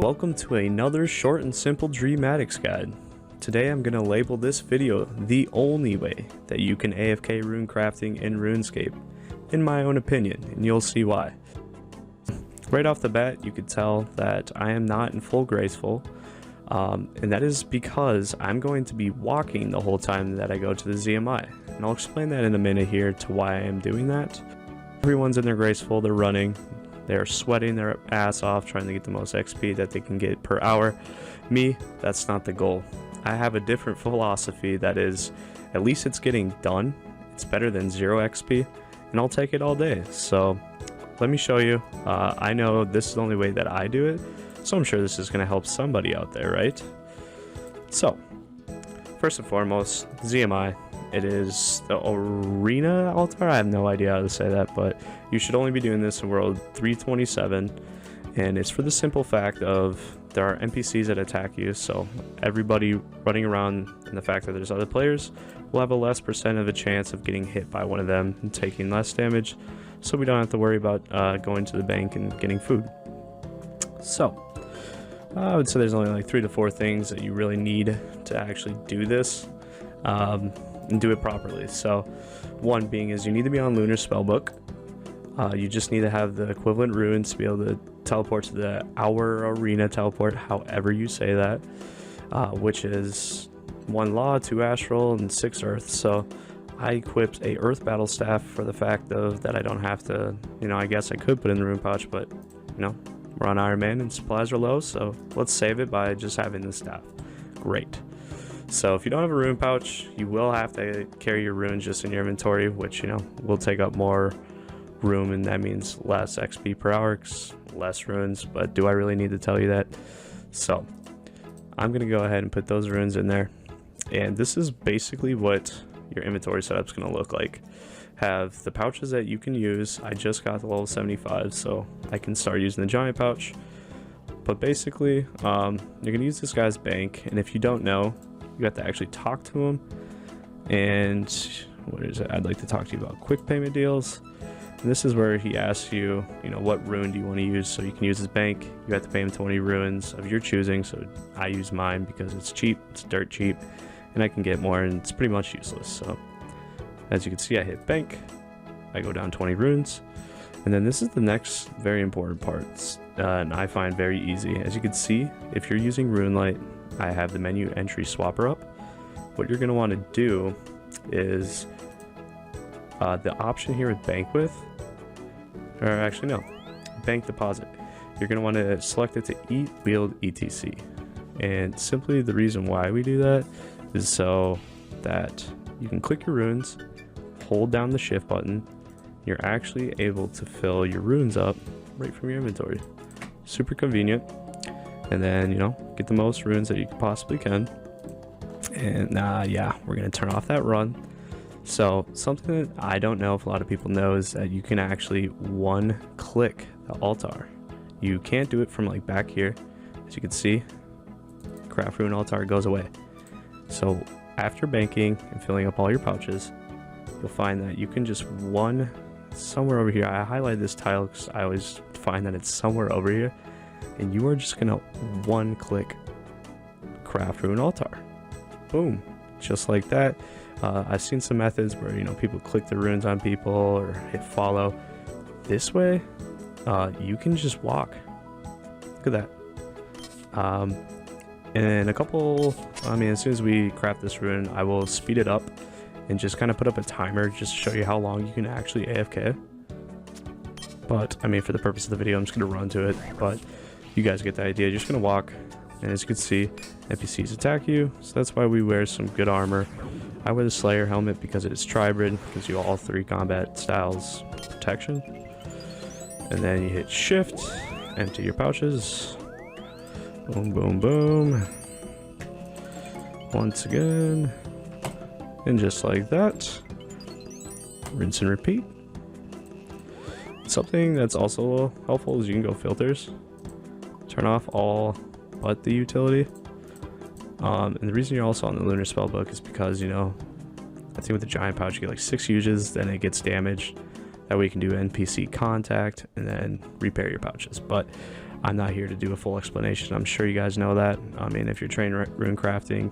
Welcome to another short and simple Dream Addicts guide. Today I'm going to label this video the only way that you can AFK runecrafting in Runescape, in my own opinion, and you'll see why. Right off the bat, you could tell that I am not in full graceful, and that is because I'm going to be walking the whole time that I go to the ZMI, and I'll explain that in a minute here to why I am doing that. Everyone's in their graceful, they're running. They're sweating their ass off trying to get the most XP that they can get per hour. Me, that's not the goal. I have a different philosophy that is, at least it's getting done. It's better than 0 XP, and I'll take it all day. So let me show you. I know this is the only way that I do it, so I'm sure this is going to help somebody out there, right? So, first and foremost, ZMI. It is the arena altar. I have no idea how to say that, but you should only be doing this in world 327, and it's for the simple fact of there are NPCs that attack you, so everybody running around, and the fact that there's other players will have a less percent of a chance of getting hit by one of them and taking less damage, so we don't have to worry about going to the bank and getting food. So I would say there's only like 3 to 4 things that you really need to actually do this. And do it properly. So one being is you need to be on Lunar Spellbook. You just need to have the equivalent runes to be able to teleport to the Our Arena teleport, however you say that, which is 1 Law, 2 Astral, and 6 Earth. So I equipped a Earth Battle Staff for the fact of that I don't have to, I guess I could put in the rune pouch, but we're on Iron Man and supplies are low, so let's save it by just having the staff. Great. So if you don't have a rune pouch, you will have to carry your runes just in your inventory, which, will take up more room, and that means less XP per hour, less runes, but do I really need to tell you that? So I'm going to go ahead and put those runes in there, and this is basically what your inventory setup is going to look like. Have the pouches that you can use. I just got to level 75, so I can start using the giant pouch, but basically you're going to use this guy's bank, and if you don't know, you have to actually talk to him. And what is it? I'd like to talk to you about quick payment deals. And this is where he asks you, what rune do you want to use? So you can use his bank. You have to pay him 20 runes of your choosing. So I use mine because it's cheap. It's dirt cheap, and I can get more, and it's pretty much useless. So as you can see, I hit bank. I go down 20 runes, and then this is the next very important part, and I find very easy. As you can see, if you're using Runelight, I have the menu entry swapper up. What you're going to want to do is the option here with bank with, or actually no, bank deposit. You're going to want to select it to eat, wield, etc. And simply the reason why we do that is so that you can click your runes, hold down the shift button, you're actually able to fill your runes up right from your inventory. Super convenient. And then, get the most runes that you possibly can. And yeah, we're going to turn off that run. So something that I don't know if a lot of people know is that you can actually one-click the altar. You can't do it from like back here. As you can see, craft rune altar goes away. So after banking and filling up all your pouches, you'll find that you can just somewhere over here. I highlighted this tile because I always find that it's somewhere over here. And you are just gonna one-click craft rune altar. Boom, just like that. I've seen some methods where people click the runes on people or hit follow. This way, you can just walk. Look at that. And as soon as we craft this rune, I will speed it up and just kind of put up a timer just to show you how long you can actually AFK. But for the purpose of the video, I'm just gonna run to it. But you guys get the idea. You're just gonna walk, and as you can see, NPCs attack you, so that's why we wear some good armor. I wear the Slayer helmet because it is tribrid, gives you all 3 combat styles protection. And then you hit shift, empty your pouches, boom boom boom, once again, and just like that, rinse and repeat. Something that's also helpful is you can go filters, turn off all but the utility. And the reason you're also on the Lunar Spellbook is because, I think with the giant pouch you get like 6 uses, then it gets damaged. That way you can do NPC contact and then repair your pouches. But I'm not here to do a full explanation. I'm sure you guys know that. I mean, if you're trained runecrafting,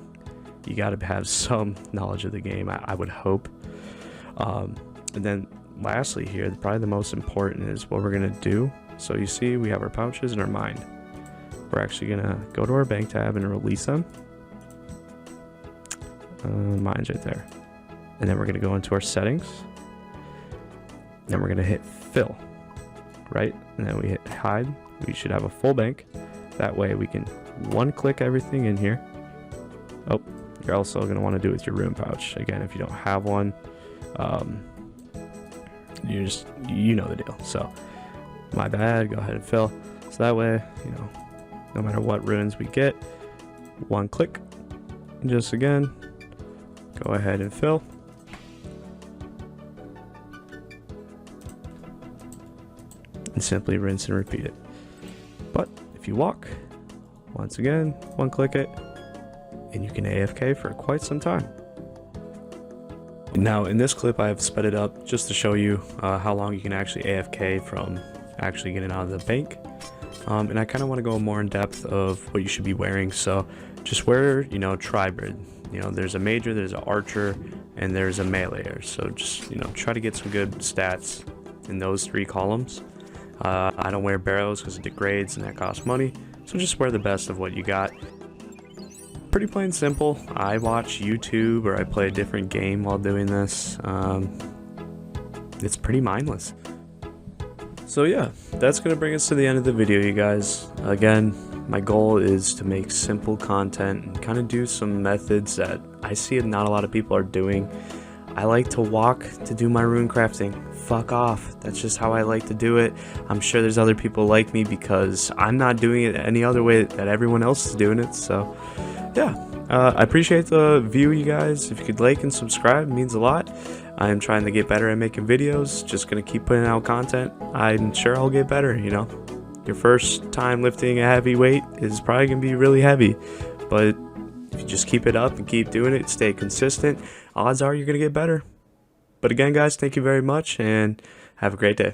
you got to have some knowledge of the game, I would hope. And then lastly here, probably the most important is what we're going to do. So you see we have our pouches and our mine. We're actually going to go to our bank tab and release them. Mine's right there. And then we're going to go into our settings. Then we're going to hit fill, right? And then we hit hide. We should have a full bank. That way we can one-click everything in here. Oh, you're also going to want to do it with your rune pouch. Again, if you don't have one, you know the deal. So my bad, go ahead and fill. So that way, you know, no matter what runes we get, one click, and just again, go ahead and fill. And simply rinse and repeat it. But if you walk, once again, one click it, and you can AFK for quite some time. Now in this clip I have sped it up just to show you how long you can actually AFK from actually getting out of the bank. And I kind of want to go more in depth of what you should be wearing. So just wear, you know, tribrid. You know, there's a major, there's an archer, and there's a meleeer. So just, you know, try to get some good stats in those 3 columns. I don't wear barrows because it degrades and that costs money. So just wear the best of what you got. Pretty plain simple. I watch YouTube or I play a different game while doing this. It's pretty mindless. So yeah, that's going to bring us to the end of the video, you guys. Again, my goal is to make simple content and kind of do some methods that I see not a lot of people are doing. I like to walk to do my rune crafting. Fuck off. That's just how I like to do it. I'm sure there's other people like me because I'm not doing it any other way that everyone else is doing it. So yeah, I appreciate the view, you guys. If you could like and subscribe, it means a lot. I am trying to get better at making videos, just gonna keep putting out content. I'm sure I'll get better, you know. Your first time lifting a heavy weight is probably gonna be really heavy, but if you just keep it up and keep doing it, stay consistent, odds are you're gonna get better. But again, guys, thank you very much and have a great day.